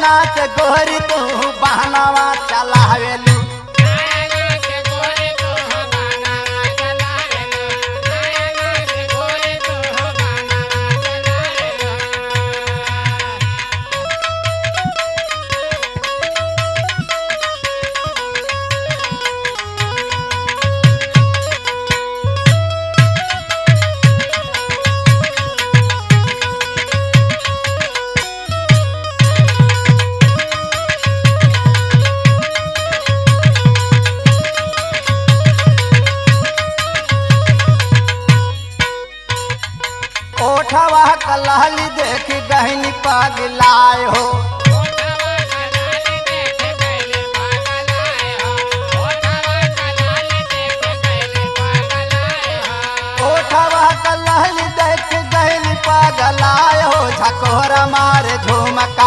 नाच गोरी तू बहनावा चलावेलू। ओठवा कलहली देख गहनी पगलाए हो। ओठवा कलहली देख गहनी पगलाए हो। झकोरा मारे झुमका